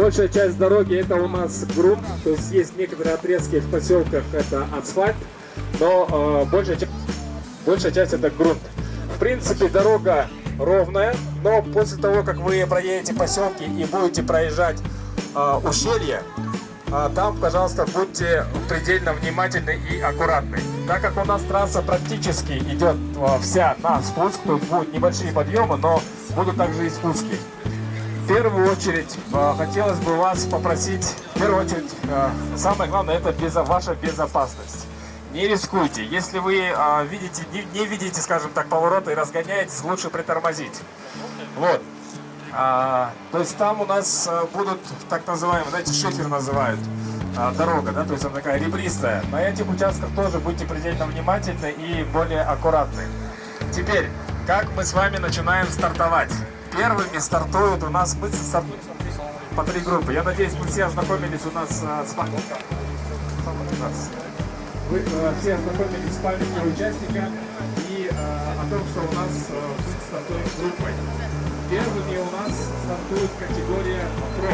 Большая часть дороги это у нас грунт, то есть некоторые отрезки в поселках это асфальт, но большая часть это грунт. В принципе, дорога ровная, но после того, как вы проедете поселки и будете проезжать ущелье, там, пожалуйста, будьте предельно внимательны и аккуратны. Так как у нас трасса практически идет вся на спуск, то будут небольшие подъемы, но будут также и спуски. В первую очередь хотелось бы вас попросить, самое главное, это ваша безопасность. Не рискуйте. Если вы не видите, скажем так, поворота и разгоняетесь, лучше притормозить. Вот. То есть там у нас будут так называемые, знаете, шифер называют, дорога, да, то есть она такая ребристая. На этих участках тоже будьте предельно внимательны и более аккуратны. Теперь, как мы с вами начинаем стартовать? Первыми стартуют у нас, мы стартуем по 3 группы. Я надеюсь, мы все ознакомились у нас с памятью. Вы все ознакомились с памятью участника и о том, что у нас будет стартовать группой. Первыми у нас стартует категория Pro.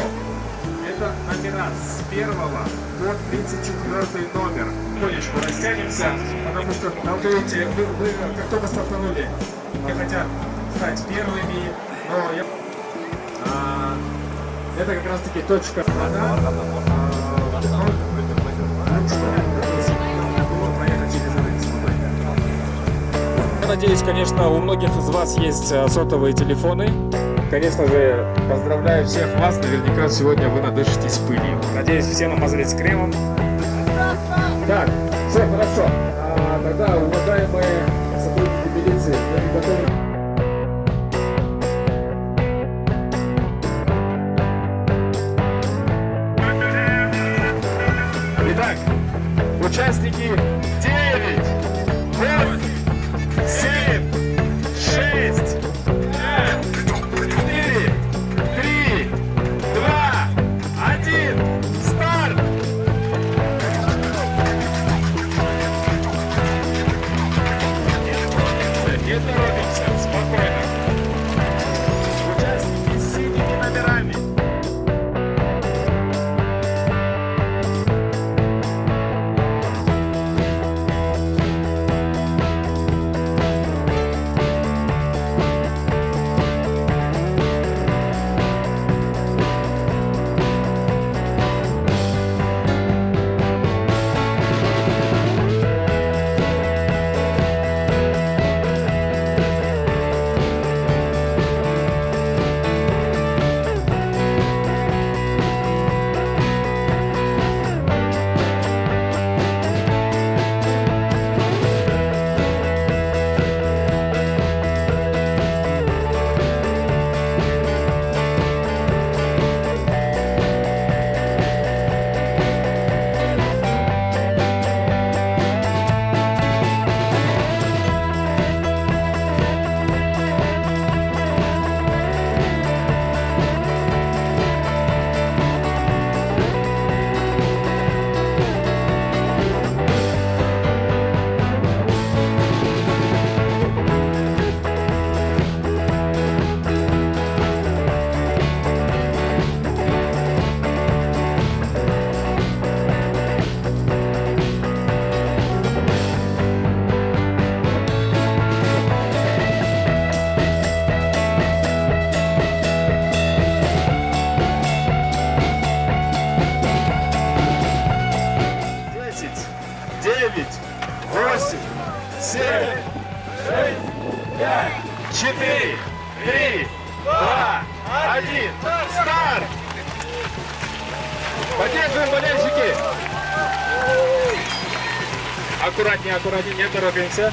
Это номера с 1 по 34 номер. Потихонечку растянемся, потому что, видите, вы как только стартанули, не хотят стать первыми, но это как раз таки точка вода. Я надеюсь, конечно, у многих из вас есть сотовые телефоны. Конечно же, поздравляю всех вас. Наверняка сегодня вы надышитесь пылью. Надеюсь, все намазались кремом. Так, все хорошо. Тогда, уважаемые сотрудники милиции, мы готовы. Итак, участники 9, 8, 7, 6, 5, 4, 3, 2, 1, старт! Не торопимся, спокойно. Участники с синими номерами. Четыре, три, два, один, старт! Поддерживаем, болельщики! Аккуратнее, аккуратнее, не торопимся.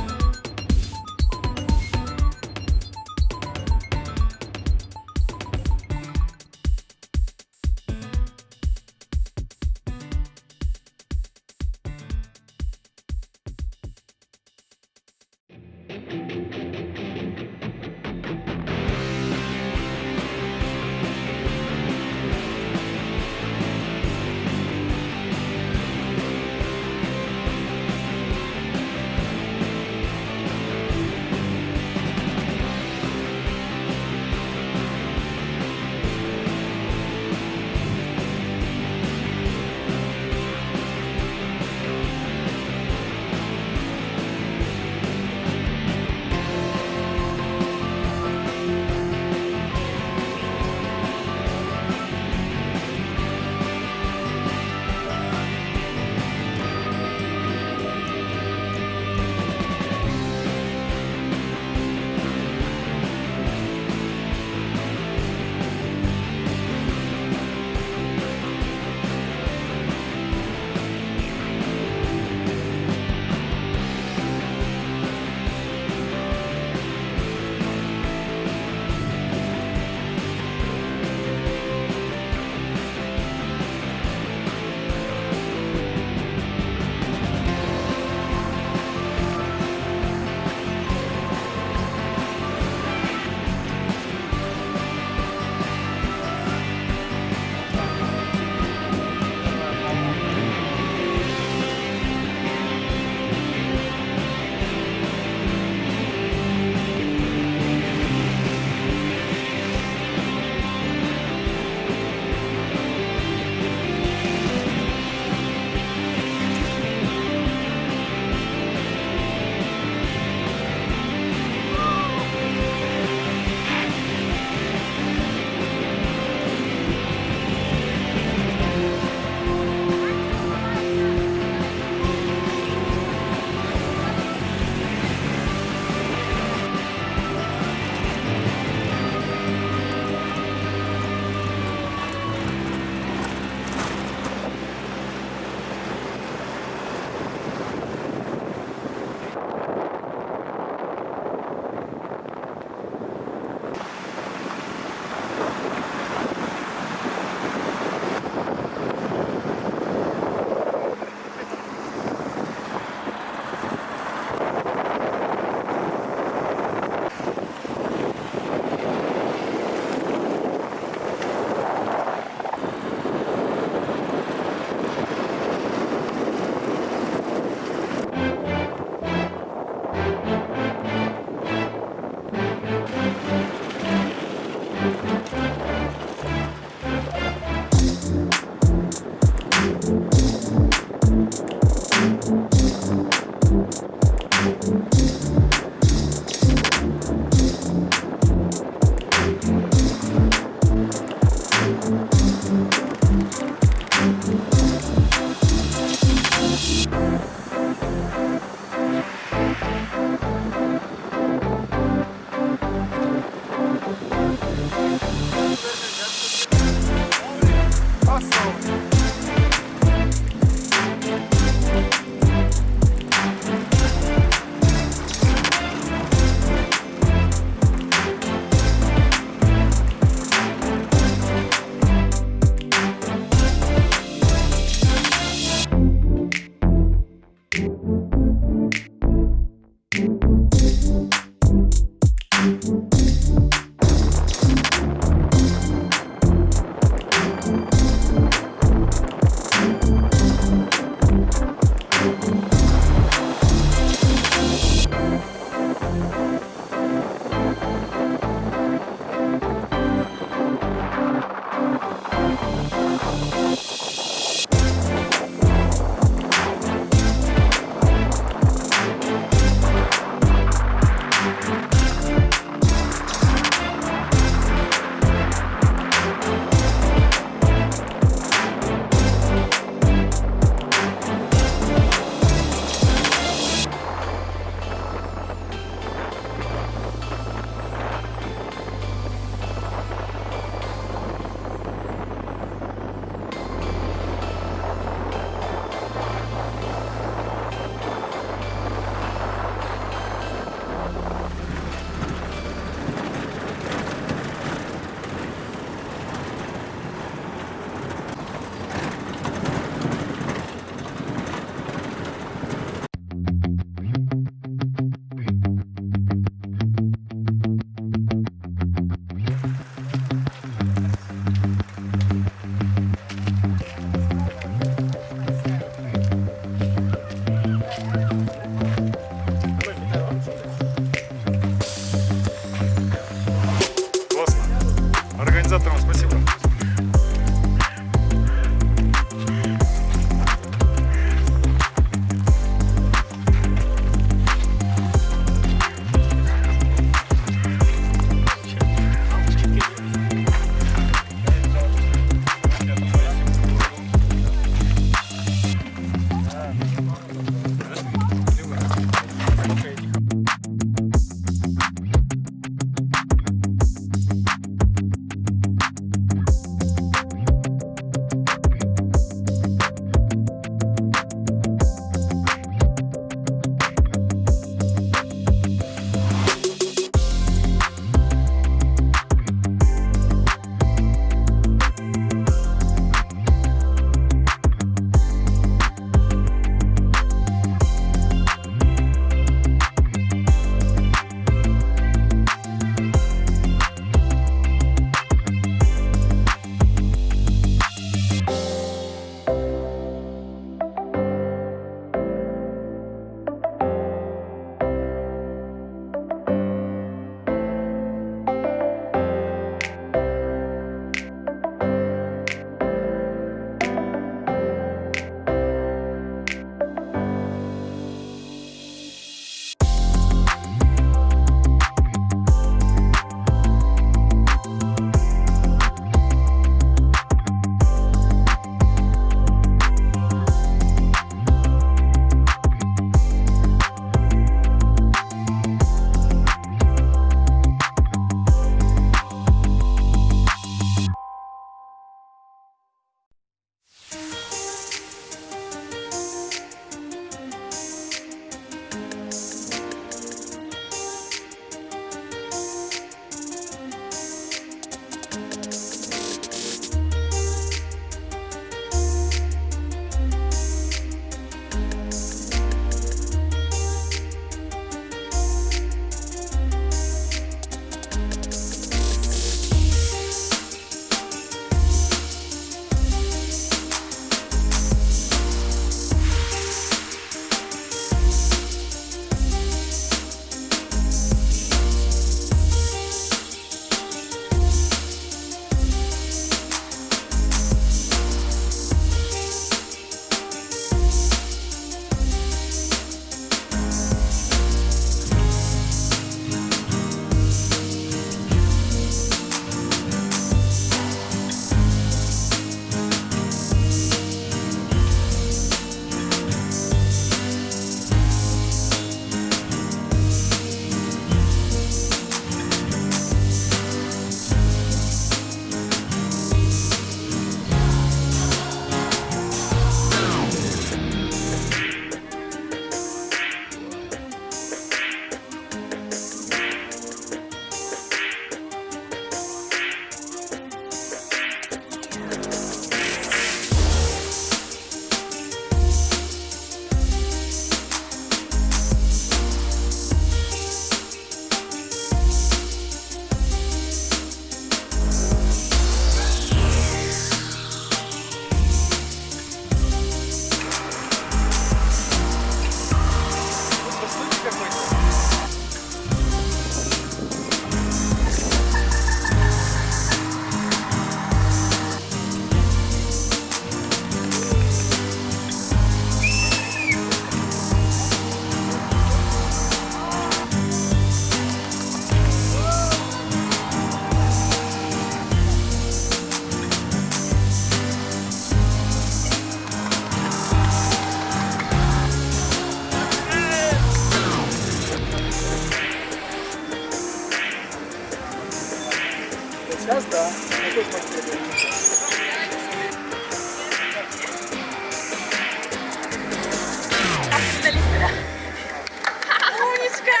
Умничка!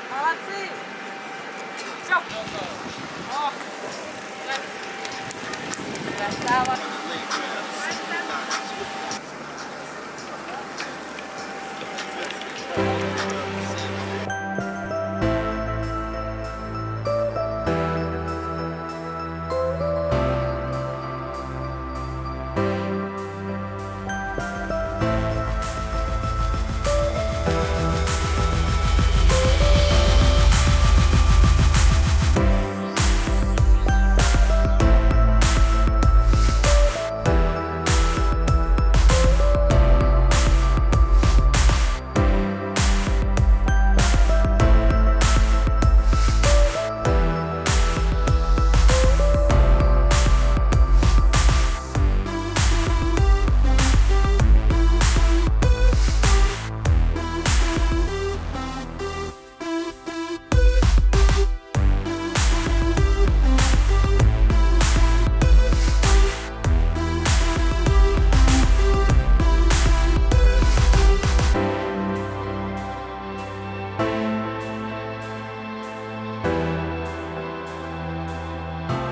Молодцы! Все! Красава!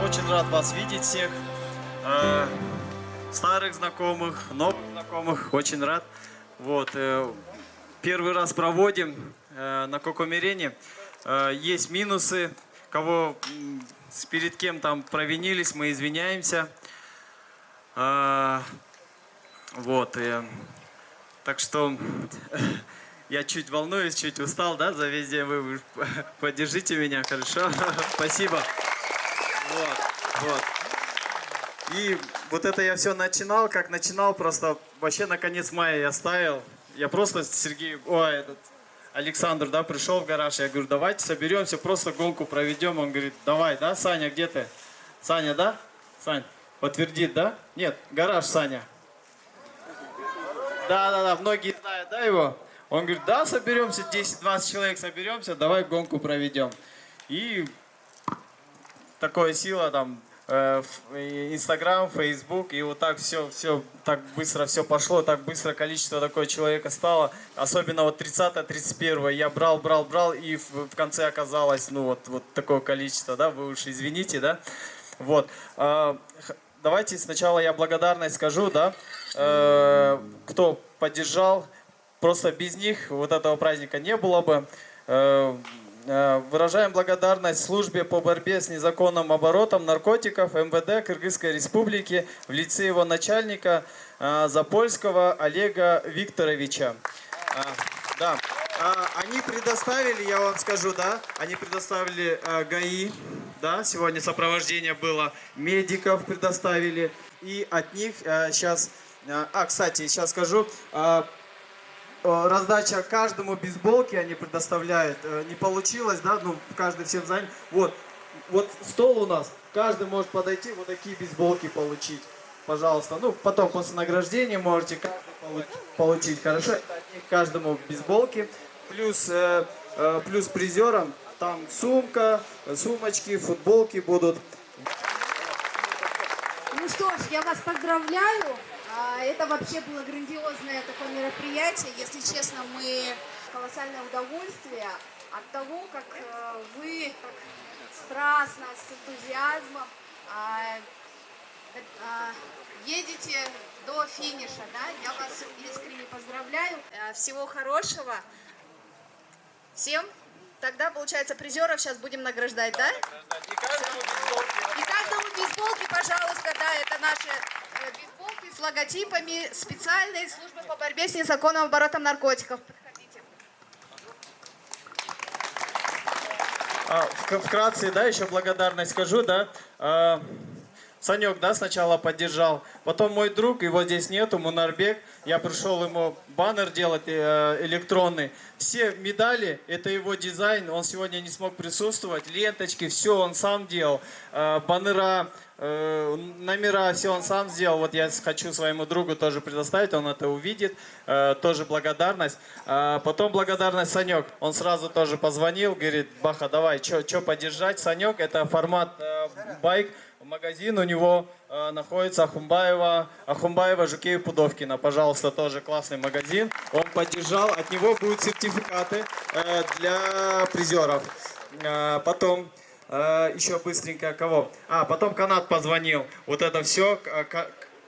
Очень рад вас видеть всех, старых знакомых, новых знакомых, очень рад. Вот, первый раз проводим на Кокомирене. Есть минусы, кого перед кем там провинились, мы извиняемся. Вот, так что я чуть волнуюсь, чуть устал, да, за весь день. Вы поддержите меня, хорошо? Спасибо. Вот. И вот это я все начинал, как начинал, просто вообще на конец мая я ставил. Я просто Александр, да, пришел в гараж, я говорю, давайте соберемся, просто гонку проведем. Он говорит, давай, да, Саня, где ты? Саня, да? Сань, подтвердит, да? Нет, гараж, Саня. Да, многие знают, да, его? Он говорит, да, соберемся, 10-20 человек соберемся, давай гонку проведем. И такая сила там, Инстаграм, Фейсбук, и вот так все так быстро все пошло, так быстро количество такое человека стало, особенно вот 30-31 я брал, и в конце оказалось, ну вот такое количество, да, вы уж извините, да, вот. Давайте сначала я благодарность скажу, да, кто поддержал, просто без них вот этого праздника не было бы. Выражаем благодарность службе по борьбе с незаконным оборотом наркотиков МВД Кыргызской Республики в лице его начальника Запольского Олега Викторовича. Да. Они предоставили, я вам скажу, да, они предоставили ГАИ, да, сегодня сопровождение было, медиков предоставили, и от них сейчас, кстати, сейчас скажу, раздача каждому бейсболки они предоставляют. Не получилось, да, ну, каждый всем занят. Вот стол у нас, каждый может подойти, вот такие бейсболки получить. Пожалуйста, ну, потом после награждения можете каждый получить, хорошо? Это от них каждому бейсболки. Плюс призерам там сумка, сумочки, футболки будут. Ну что ж, я вас поздравляю. Это вообще было грандиозное такое мероприятие. Если честно, мы колоссальное удовольствие от того, как вы так страстно, с энтузиазмом едете до финиша. Да? Я вас искренне поздравляю. Всего хорошего. Всем. Тогда, получается, призеров сейчас будем награждать, да? И каждому бейсболки, пожалуйста, да, это наши бейсболки с логотипами специальной службы по борьбе с незаконным оборотом наркотиков. Подходите. Вкратце, да, еще благодарность скажу, да. Санек, да, сначала поддержал, потом мой друг, его здесь нету, Мунарбек, я пришел ему баннер делать электронный. Все медали, это его дизайн, он сегодня не смог присутствовать, ленточки, все он сам делал, баннера, Номера все он сам сделал. Вот я хочу своему другу тоже предоставить, он это увидит. Тоже благодарность. Потом благодарность Санек. Он сразу тоже позвонил, говорит: Баха, давай, что поддержать? Санек, это формат байк. Магазин у него находится Ахумбаева, Жукеев, Пудовкина. Пожалуйста, тоже классный магазин. Он поддержал, от него будут сертификаты для призеров. Потом еще быстренько кого? Потом Канат позвонил. Вот это все.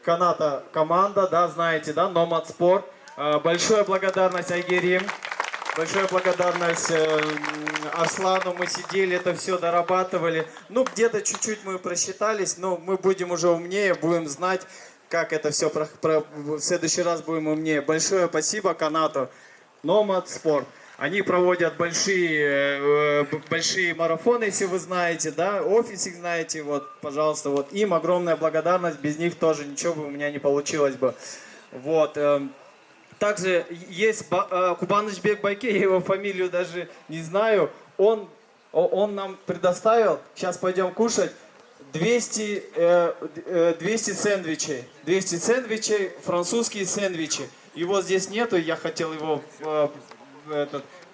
Каната команда, да, знаете, да, Номад Спорт. Большая благодарность Айгерим. Большая благодарность Арслану. Мы сидели, это все дорабатывали. Ну, где-то чуть-чуть мы просчитались, но мы будем уже умнее, будем знать, как это все. В следующий раз будем умнее. Большое спасибо Канату. Номад Спорт. Они проводят большие марафоны, если вы знаете, да, офисик знаете, вот, пожалуйста, вот им огромная благодарность, без них тоже ничего бы у меня не получилось бы. Вот. Также есть Кубанычбек Байке, я его фамилию даже не знаю, он нам предоставил, сейчас пойдем кушать, 200 сэндвичей, 200 сэндвичей, французские сэндвичи. Его здесь нету, я хотел его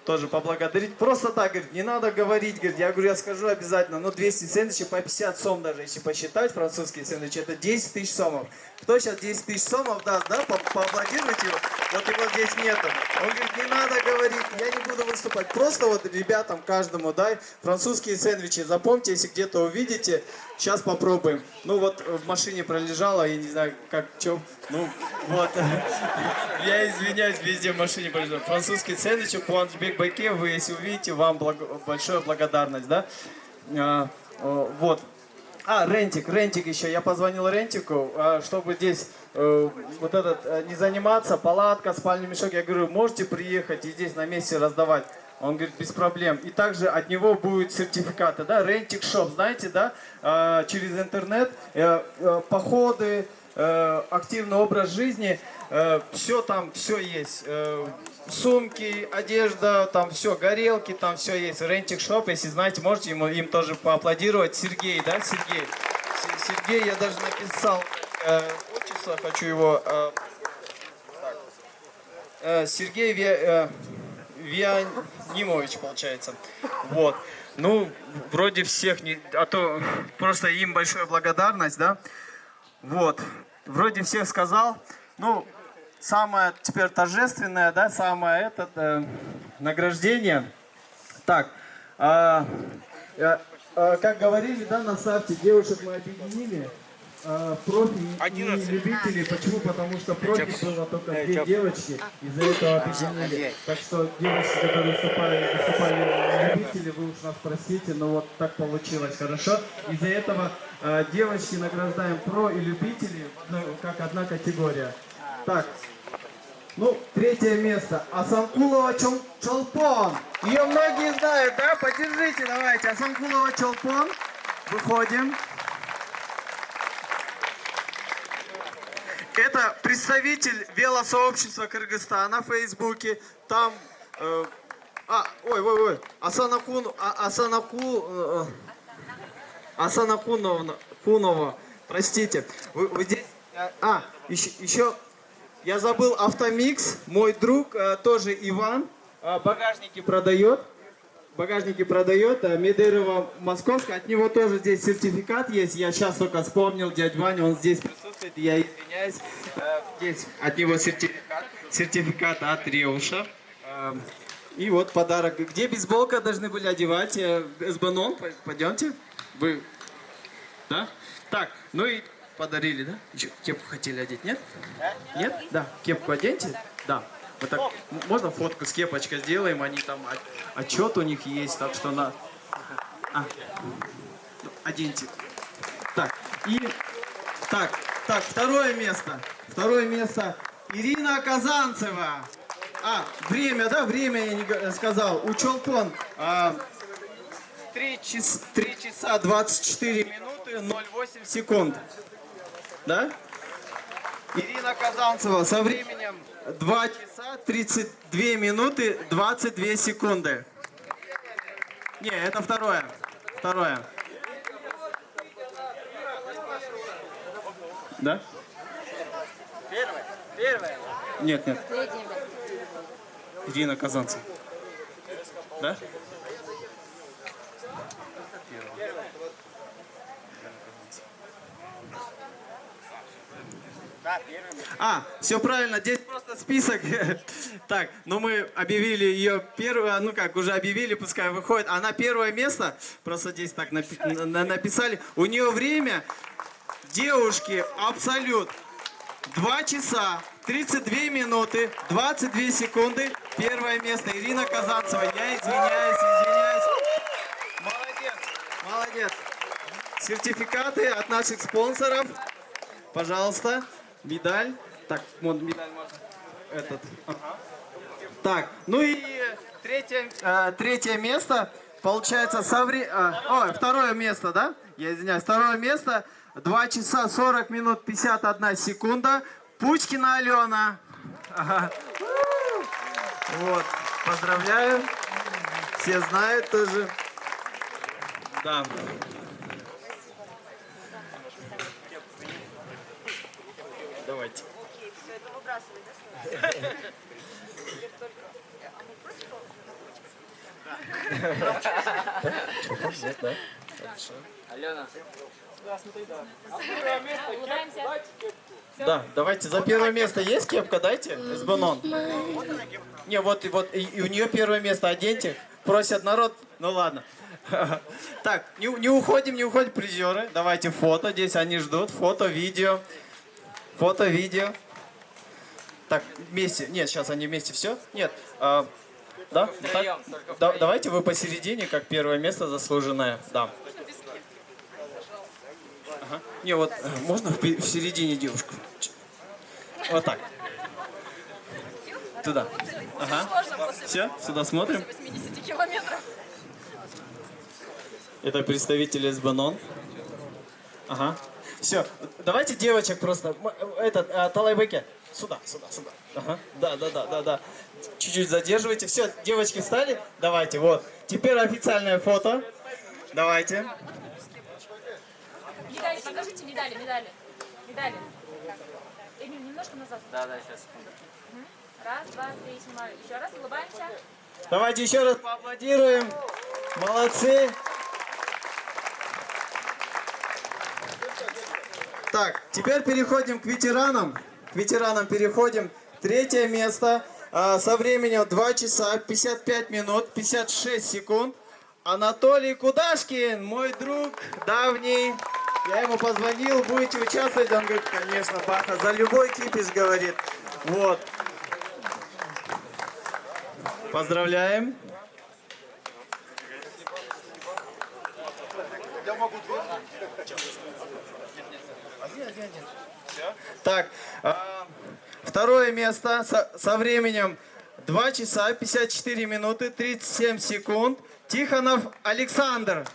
тоже поблагодарить. Просто так, говорит, не надо говорить, говорит, я говорю, я скажу обязательно, но 200 сэндвичей по 50 сом даже, если посчитать, французские сэндвичи, это 10 тысяч сомов. Кто сейчас 10 тысяч сомов даст, да, поаплодируйте его, вот его здесь нету. Он говорит, не надо говорить, я не буду выступать, просто вот ребятам каждому дай французские сэндвичи, запомните, если где-то увидите, сейчас попробуем. Ну вот в машине пролежало, я не знаю, как, что, ну вот, я извиняюсь, везде в машине пролежало. Французские сэндвичи, Кубанычбек Байке, вы если увидите, вам большая благодарность, да, вот. Рентик еще. Я позвонил Рентику, чтобы здесь вот этот не заниматься, палатка, спальный мешок. Я говорю, можете приехать и здесь на месте раздавать? Он говорит, без проблем. И также от него будут сертификаты, да, Рентик Шоп, знаете, да, через интернет, походы, активный образ жизни, все там, все есть. Сумки, одежда, там все, горелки, там все есть. Рентик Шоп, если знаете, можете им тоже поаплодировать. Сергей, да, Сергей, я даже написал отчество, хочу его. Сергей Вианимович, получается. Вот. Ну, вроде всех, а то просто им большая благодарность, да. Вот. Вроде всех сказал. Ну, самое теперь торжественное, да, самое награждение. Так, как говорили, да, на старте, девушек мы объединили, профи и любители. Почему? Потому что профи было только 2 девочки, из-за этого объединили. Так что девочки, которые выступали любители, вы уж нас простите, но вот так получилось, хорошо? Из-за этого девочки награждаем про и любители, ну, как одна категория. Так, ну, 3-е место. Асанкулова Чолпон. Ее многие знают, да? Поддержите, давайте. Асанкулова Чолпон. Выходим. Это представитель велосообщества Кыргызстана в Фейсбуке. Там... Асанакунова. Простите. Вы здесь... еще... Я забыл Автомикс, мой друг, тоже Иван, багажники продает, Медерова Московская, от него тоже здесь сертификат есть, я сейчас только вспомнил, дядь Ваня, он здесь присутствует, я извиняюсь, здесь от него сертификат от Реуша, и вот подарок, где бейсболка должны были одевать, СБНОН, пойдемте, вы, да, так, ну и... Подарили, да? Еще кепку хотели одеть, нет? Нет? Да. Кепку оденьте? Да. Вот так. Можно фотку с кепочкой сделаем? Они там, отчет у них есть, так что на... Оденьте. Так. И... Так, 2-е место. 2-е место. Ирина Казанцева. Время, да? Время я не сказал. У Чолпон 3 часа 24 минуты 08 секунд. Да? Ирина Казанцева со временем 2 часа 32 минуты 22 секунды. Не, это 2-е. Да? Первое. Нет, нет. Ирина Казанцева. Да? Все правильно, здесь просто список. Так, ну мы объявили ее первое, ну как, уже объявили, пускай выходит. Она первое место, просто здесь так написали. У нее время, девушки, абсолют, 2 часа, 32 минуты, 22 секунды. Первое место, Ирина Казанцева. Я извиняюсь. Молодец. Сертификаты от наших спонсоров. Пожалуйста, медаль. Так, вот медаль можно. Этот. Ага. Так, ну и третье место. Получается, второе место, да? Я извиняюсь. Второе место. 2 часа 40 минут 51 секунда. Пучкина Алена. Ага. Вот, поздравляю. Все знают тоже. Да. Давайте. Алена. Да, давайте за первое место есть кепка, дайте, СБНОН. Не, вот и у нее первое место, оденьте. Просят народ, ну ладно. Так, не уходим призеры. Давайте фото, здесь они ждут. Фото, видео. Так, вместе. Нет, сейчас они вместе, все? Нет. Да? Вот так? Давайте вы посередине, как первое место заслуженное. Да. Ага. Не, вот можно в середине девушку. Вот так. Туда. Ага. Все, сюда смотрим. 80 километров. Это представитель СБНОН. Ага. Все, давайте девочек просто. Талайбеке. Сюда. Ага. Да. Чуть-чуть задерживайте. Все, девочки встали. Давайте, вот. Теперь официальное фото. Давайте. Медали, покажите медали. Эмиль, немножко назад. Да, сейчас. Раз, два, три, снимаю. Еще раз, улыбаемся. Давайте еще раз поаплодируем. Молодцы. Так, теперь переходим к ветеранам. К ветеранам переходим. Третье место со временем 2 часа 55 минут 56 секунд. Анатолий Кудашкин, мой друг давний. Я ему позвонил, будете участвовать? Он говорит, конечно, Баха, за любой кипиш, говорит. Вот. Поздравляем. Так, второе место со временем 2 часа 54 минуты 37 секунд. Тихонов Александр.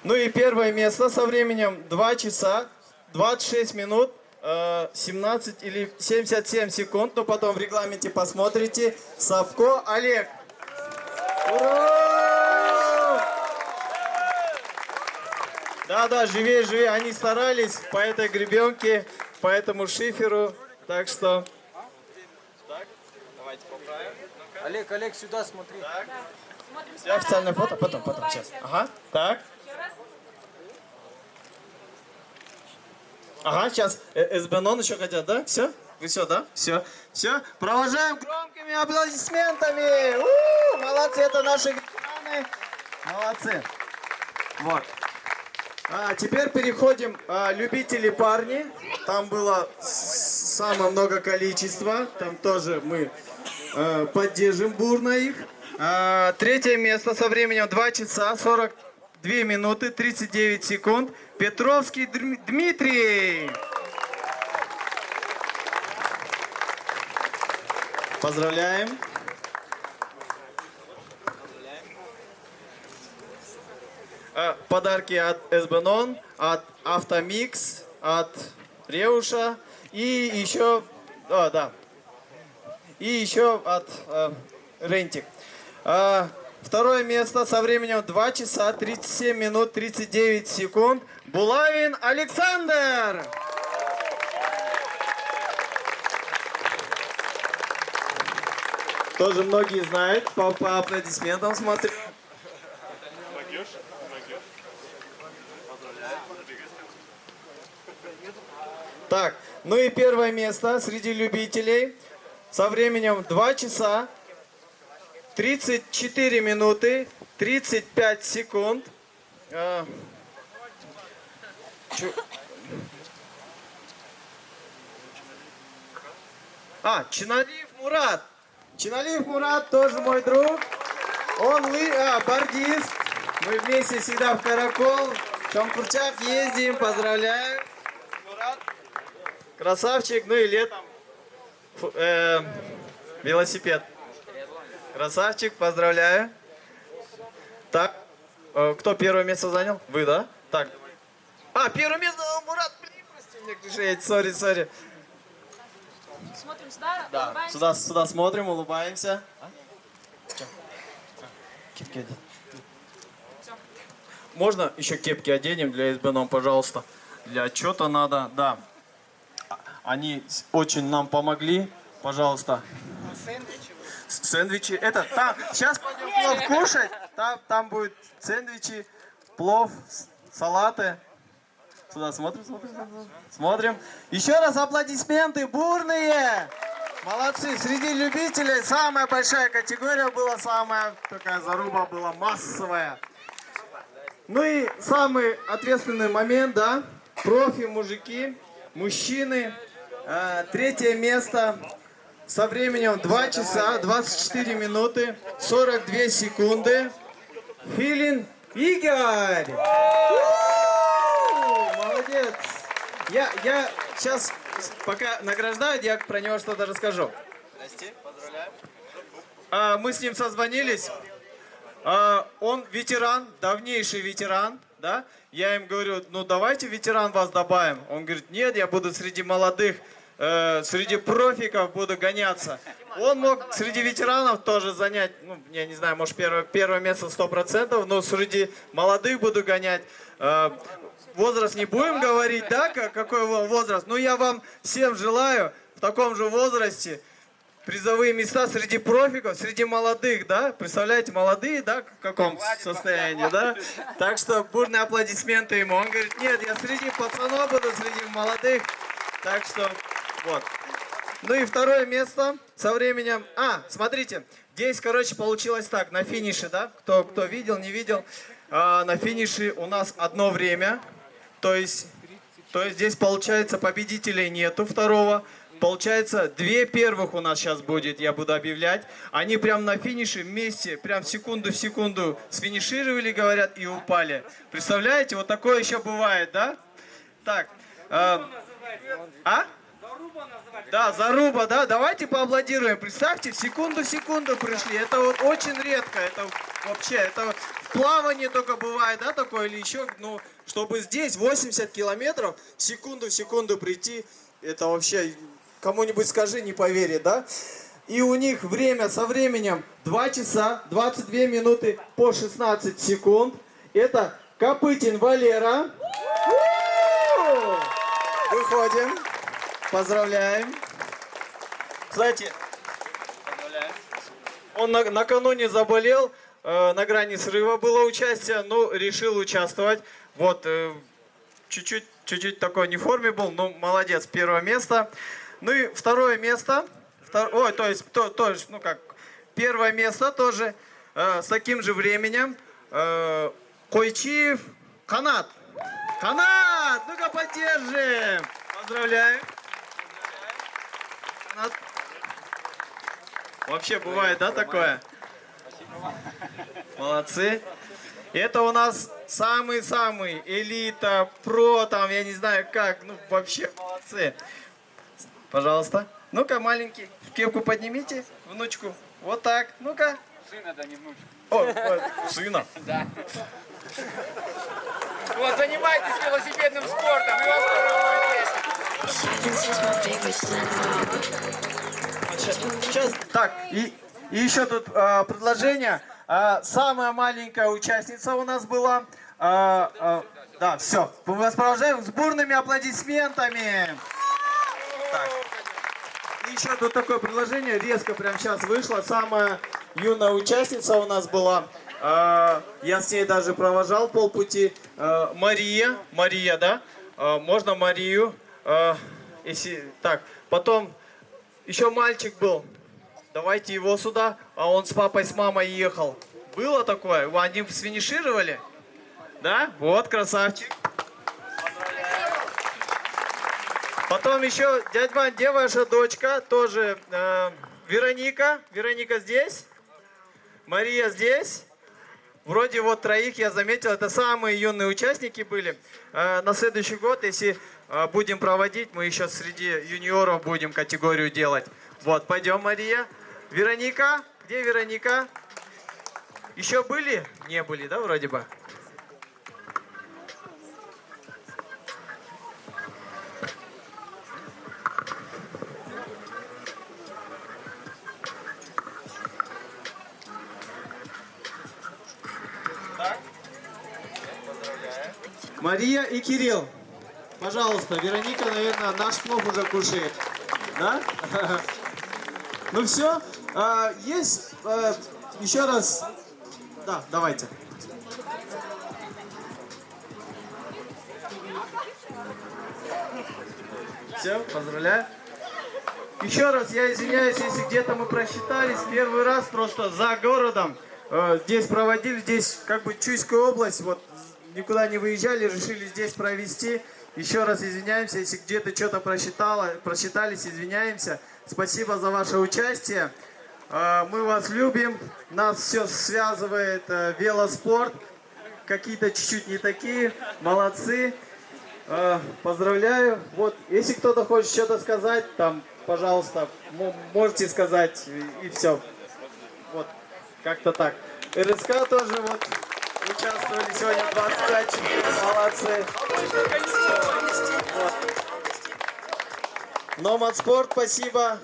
Ну и первое место со временем 2 часа 26 минут 17 или 77 секунд. Но потом в регламенте посмотрите. Савко Олег. Ура! Да, живее. Они старались по этой гребенке, по этому шиферу. Так что... Так, давайте поправим. Олег, сюда смотри. Так. Смотрим Я официальное фото, потом, сейчас. Ага, так. Еще раз. Ага, сейчас СБНОН еще хотят, да? Все? Вы все, да? Все. Провожаем громкими аплодисментами. Молодцы, это наши ветераны. Молодцы. Вот. Теперь переходим любители парни. Там было самое много количества. Там тоже мы поддержим бурно их. Третье место со временем 2 часа 42 минуты 39 секунд. Петровский Дмитрий. Поздравляем. Подарки от СБНОН, от Автомикс, от Реуша И еще, да. И еще от Рентик. Второе место со временем 2 часа 37 минут 39 секунд. Булавин Александр. Тоже многие знают, по аплодисментам смотрю. Так, ну и первое место среди любителей со временем 2 часа 34 минуты 35 секунд. Чиналиев Мурат. Чиналиев Мурат тоже мой друг. Он бордист. Мы вместе всегда в Каракол, в Чомкурчак ездим. Поздравляю. Мурат. Красавчик. Ну и летом велосипед. Красавчик, поздравляю. Так, кто первое место занял? Вы, да? Так. Первое место, Мурат, блин, прости, сори. Смотрим сюда, Да, улыбаемся. сюда смотрим, улыбаемся. Кепки одень. Можно еще кепки оденем для СБНОМ, пожалуйста? Для отчета надо, да. Они очень нам помогли, пожалуйста. Сэндвичи. Сейчас пойдем плов кушать. Там будет сэндвичи, плов, салаты. Сюда смотрим. Еще раз аплодисменты бурные. Молодцы. Среди любителей самая большая категория была, самая такая заруба была массовая. Ну и самый ответственный момент, да. Профи, мужики, мужчины. Третье место. Со временем 2 часа 24 минуты 42 секунды. Филин Игорь. Молодец. Я сейчас, пока награждают, я про него что-то расскажу. Здрасте, поздравляю. Мы с ним созвонились. Он ветеран, давнейший ветеран, да? Я им говорю, ну давайте ветеран вас добавим. Он говорит, нет, я буду среди молодых, среди профиков буду гоняться. Он мог среди ветеранов тоже занять, ну, я не знаю, может первое место 100%, но среди молодых буду гонять. Возраст не будем говорить, да, какой возраст. Но я вам всем желаю в таком же возрасте призовые места среди профиков, среди молодых, да? Представляете, молодые, да, в каком состоянии, да? Так что бурные аплодисменты ему. Он говорит, нет, я среди пацанов буду, среди молодых. Так что, вот. Ну и второе место со временем... смотрите, здесь, короче, получилось так, на финише, да? Кто видел, не видел. На финише у нас одно время. То есть здесь, получается, победителей нету второго. Получается, 2 первых у нас сейчас будет, я буду объявлять. Они прям на финише вместе, прям секунду в секунду сфинишировали, говорят, и упали. Представляете, вот такое еще бывает, да? Так. Да, заруба, да. Давайте поаплодируем. Представьте, в секунду пришли. Это вот очень редко. Это вообще, это в плавании только бывает, да, такое или еще. Ну, чтобы здесь 80 километров в секунду прийти, это вообще... Кому-нибудь скажи, не поверит, да? И у них время со временем 2 часа 22 минуты по 16 секунд. Это Копытин Валера. Выходим. Поздравляем. Кстати, он накануне заболел, на грани срыва было участие, но решил участвовать. Вот, чуть-чуть такой не в форме был, но молодец, первое место. Ну и второе место, первое место тоже с таким же временем. Койчиев Канат. Канат, ну-ка поддержим. Поздравляю. Канат. Вообще бывает, да, такое? Молодцы. Это у нас самый-самый элита, про, там, я не знаю как, ну вообще молодцы. Пожалуйста. Ну-ка, маленький, кепку поднимите, внучку. Вот так. Ну-ка. Сына, да не внучку. Сына. Да. Вот, занимайтесь велосипедным спортом, и у вас тоже будет весело. Сейчас, так, и еще тут предложение. Самая маленькая участница у нас была. Да, все. Мы вас провожаем с бурными аплодисментами. Так. И еще тут такое предложение, резко прямо сейчас вышло. Самая юная участница у нас была. Я с ней даже провожал полпути. Мария, да? Можно Марию. Если так, потом еще мальчик был. Давайте его сюда. А он с папой, с мамой ехал. Было такое? Они сфинишировали? Да? Вот, красавчик. Потом еще, дядь Вань, где ваша дочка? Тоже Вероника. Вероника здесь? Мария здесь? Вроде вот троих я заметил. Это самые юные участники были. На следующий год, если будем проводить, мы еще среди юниоров будем категорию делать. Вот, пойдем, Мария. Вероника. Где Вероника? Еще были? Не были, да, вроде бы? Так. Мария и Кирилл. Пожалуйста, Вероника, наверное, наш плов уже кушает. Да? Ну все. Есть еще раз. Да, давайте. Все, поздравляю. Еще раз я извиняюсь, если где-то мы просчитались. Первый раз просто за городом. Здесь проводили, здесь как бы Чуйская область. Вот никуда не выезжали, решили здесь провести. Еще раз извиняемся, если где-то что-то просчитались, извиняемся. Спасибо за ваше участие. Мы вас любим. Нас все связывает велоспорт. Какие-то чуть-чуть не такие. Молодцы. Поздравляю. Вот, если кто-то хочет что-то сказать, там, пожалуйста, можете сказать и все. Вот, как-то так. РСК тоже вот участвовали сегодня 25. Молодцы. Вот. Номад Спорт, спасибо.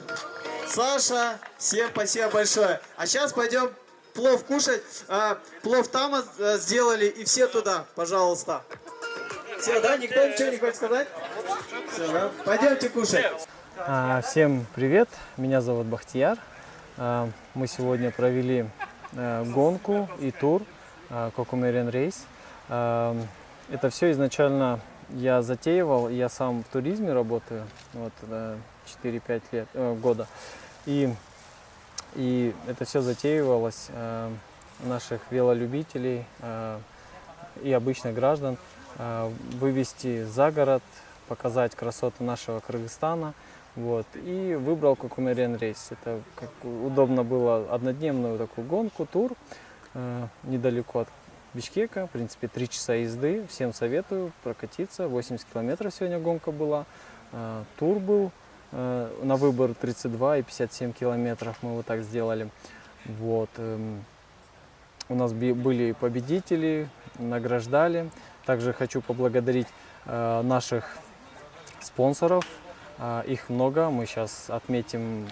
Саша, всем спасибо большое. А сейчас пойдем плов кушать. Плов там сделали, и все туда, пожалуйста. Все, да? Никто ничего не хочет сказать? Все, да? Пойдемте кушать. Всем привет, меня зовут Бахтияр. Мы сегодня провели гонку и тур Кокумерен рейс. Это все изначально я затеивал, я сам в туризме работаю, вот 4-5 года. И это все затеивалось наших велолюбителей и обычных граждан вывести за город, показать красоты нашего Кыргызстана. Вот, и выбрал Кокумерен рейс. Это как удобно было однодневную такую гонку, тур, недалеко от Бишкека, в принципе 3 часа езды. Всем советую прокатиться, 80 километров сегодня гонка была. Тур был на выбор 32 и 57 километров, мы вот так сделали. Вот. У нас были победители, награждали. Также хочу поблагодарить наших спонсоров. Их много, мы сейчас отметим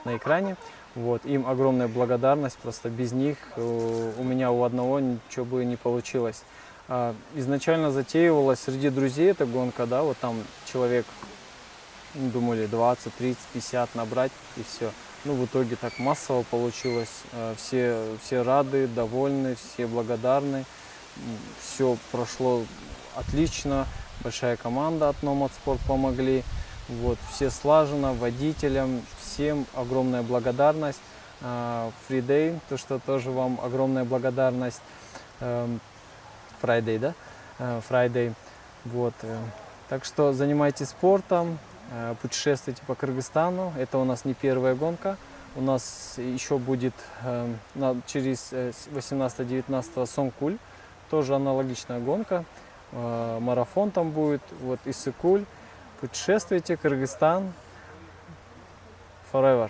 на экране. Вот. Им огромная благодарность, просто без них у меня у одного ничего бы не получилось. Изначально затеивалась среди друзей эта гонка, да, вот там человек, думали 20, 30, 50 набрать и все. Ну, в итоге так массово получилось, все рады, довольны, все благодарны, все прошло отлично. Большая команда от Nomad Sport помогли. Вот, все слаженно, водителям, всем огромная благодарность. Friday, то что тоже вам огромная благодарность. Friday, да? Friday. Вот. Так что занимайтесь спортом, путешествуйте по Кыргызстану. Это у нас не первая гонка. У нас еще будет через 18-19 Сонгкуль. Тоже аналогичная гонка. Марафон там будет, вот Иссык-Куль. Путешествуйте, Кыргызстан, forever.